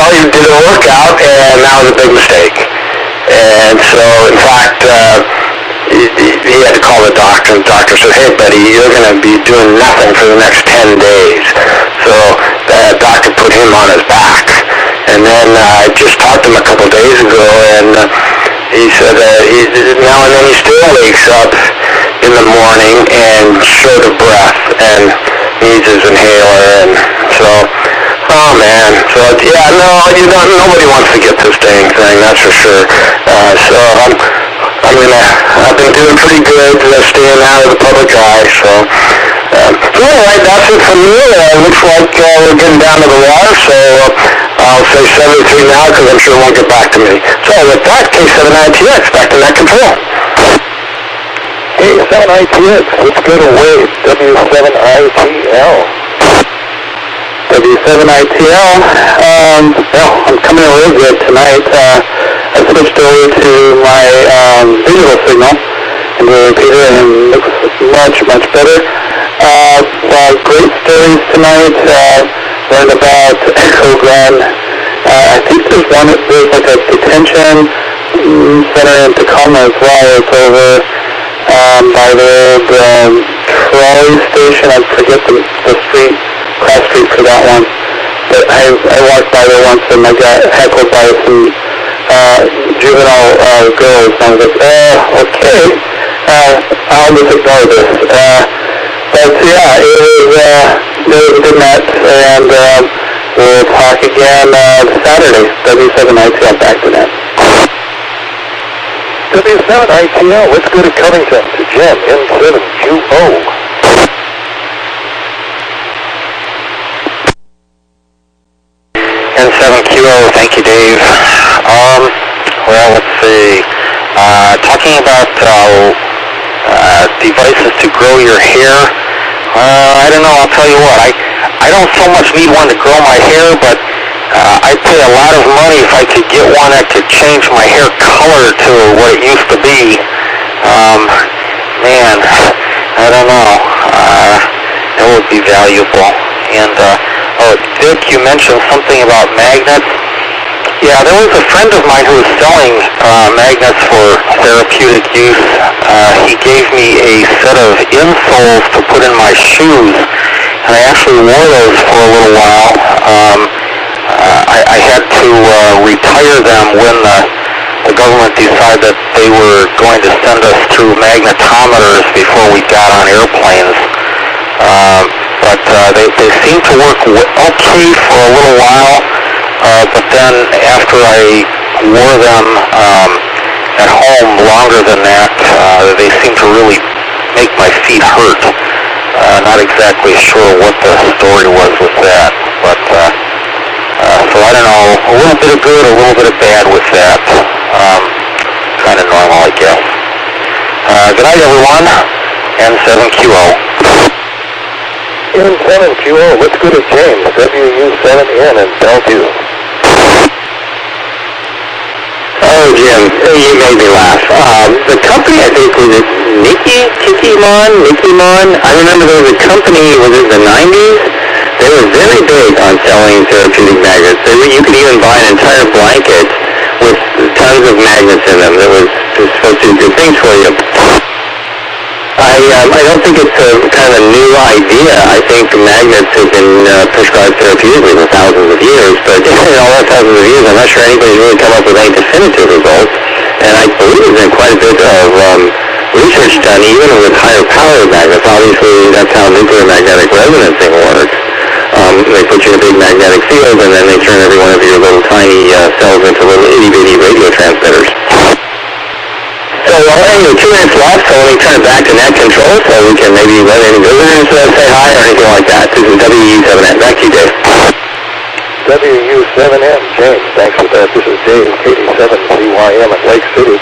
he did a workout, and that was a big mistake. And so, in fact, he had to call the doctor, and the doctor said, hey, buddy, you're going to be doing nothing for the next 10 days. So the doctor put him on his back. And then I just talked to him a couple days ago, and he said now and then he still wakes up in the morning and short of breath and needs his inhaler. And so, oh man, so yeah, no, nobody wants to get this dang thing, that's for sure. So I've been doing pretty good staying out of the public eye. So anyway, that's it from me. Looks like we're getting down to the wire, so I'll say 73 now because I'm sure it won't get back to me. So with that, K7ITX, back to net control. K7ITX, let's go to Wade, W7ITL. W7ITL, well, I'm coming in real good tonight. I switched over to my visual signal and the repeater, and it looks much better. Great stories tonight. Learned about Echo-Gun. I think there's like a detention center in Tacoma as well. It's over by the old trolley station. I forget the street, cross street for that one. But I walked by there once and I got heckled by some juvenile girls. And I was like, okay, I'll just ignore this. But yeah, it was a good match, and we'll talk again Saturday. W7ATS back to that. W7ATS, let's go to Covington to Jim, N7QO. N7QO, thank you, Dave. Well, let's see. Talking about devices to grow your hair. I don't know, I'll tell you what. I don't so much need one to grow my hair, but I'd pay a lot of money if I could get one that could change my hair color to what it used to be. Man, I don't know. That would be valuable. And, Dick, you mentioned something about magnets. Yeah, there was a friend of mine who was selling magnets for therapeutic use. He gave me a set of insoles to put in my shoes, and I actually wore those for a little while. I had to retire them when the government decided that they were going to send us through magnetometers before we got on airplanes. But they seemed to work okay for a little while. But then after I wore them at home longer than that, they seemed to really make my feet hurt. Not exactly sure what the story was with that, but so I don't know, a little bit of good, a little bit of bad with that. Kind of normal, I guess. Good night, everyone. N7QO. N7QO, let's go to James, WU7N in Bellevue. Oh, Jim, you made me laugh. The company, I think, was it Nikimon? I remember there was a company, was it the 90s? They were very big on selling therapeutic magnets. You could even buy an entire blanket with tons of magnets in them that was supposed to do good things for you. I don't think it's a kind of a new idea. I think magnets have been prescribed therapeutically for thousands of years, but in all that thousands of years, I'm not sure anybody's really come up with any definitive results. And I believe there's been quite a bit of research done, even with higher power magnets. Obviously, that's how nuclear magnetic resonancing works. They put you in a big magnetic field, and then they turn every one of your little tiny cells into little itty-bitty radio transmitters. So, anyway, 2 minutes left, so let me turn it back to net control so we can maybe let any visitors say hi or anything like that. This is WU7N. Back to you, Dave. WU7N, James, thanks for that. This is Dave, KD7CYM at Lake City.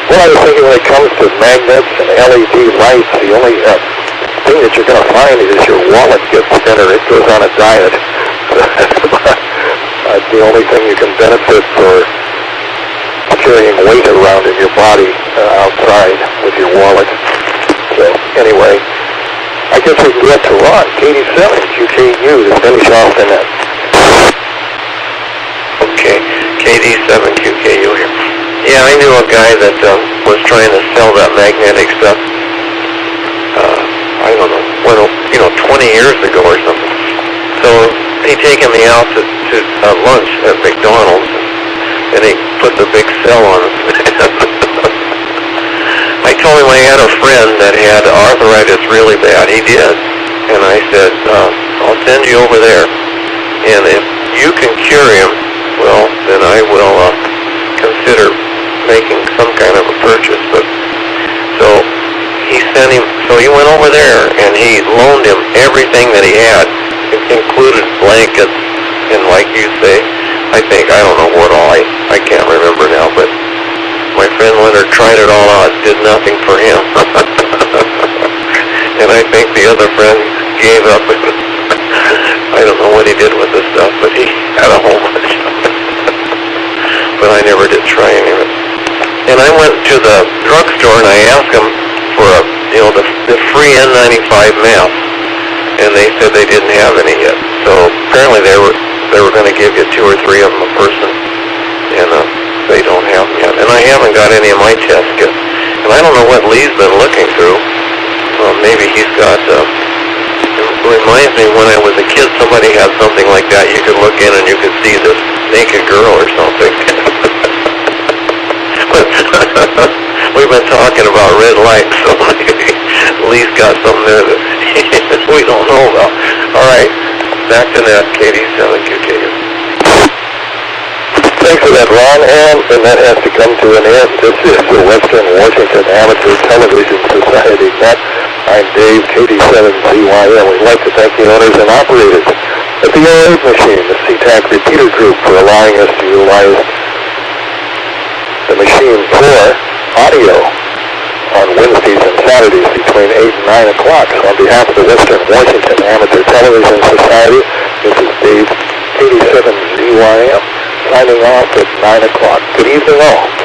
Well, I was thinking when it comes to magnets and LED lights, the only thing that you're going to find is your wallet gets thinner. It goes on a diet. That's the only thing you can benefit for carrying weight around in your body outside with your wallet. So anyway, I guess we can get to Ron, KD7QKU, to finish off the net. Okay, KD7QKU here. Yeah, I knew a guy that was trying to sell that magnetic stuff, I don't know, 20 years ago or something. So he'd taken me out to lunch at McDonald's, and he put the big cell on it. I told him I had a friend that had arthritis really bad. He did. And I said, I'll send you over there. And if you can cure him, well, then I will consider making some kind of a purchase. But so he went over there and he loaned him everything that he had. It included blankets and, like you say, I don't know what all, I can't remember now, but my friend Leonard tried it all out, did nothing for him. And I think the other friend gave up. I don't know what he did with the stuff, but he had a whole bunch of it. But I never did try any of it. And I went to the drugstore and I asked him for the free N95 mask. and they said they didn't have any yet. So apparently they were going to give you 2 or 3 of them a person, and they don't have them yet. And I haven't got any of my tests yet. And I don't know what Lee's been looking through. Maybe he's got, it reminds me when I was a kid, somebody had something like that. You could look in and you could see this naked girl or something. We've been talking about red lights, so maybe Lee's got something there that we don't know about. All right, back to that, KD7QKU. Thanks for that, Ron, and that has to come to an end. This is the Western Washington Amateur Television Society Net. I'm Dave, KD7ZYM. We'd like to thank the owners and operators of the 08 machine, the CTAC Repeater Group, for allowing us to utilize the machine for audio on Wednesdays and Saturdays between 8 and 9 o'clock. So on behalf of the Western Washington Amateur Television Society, this is Dave, KD7ZYM, signing off at 9 o'clock. Good evening all.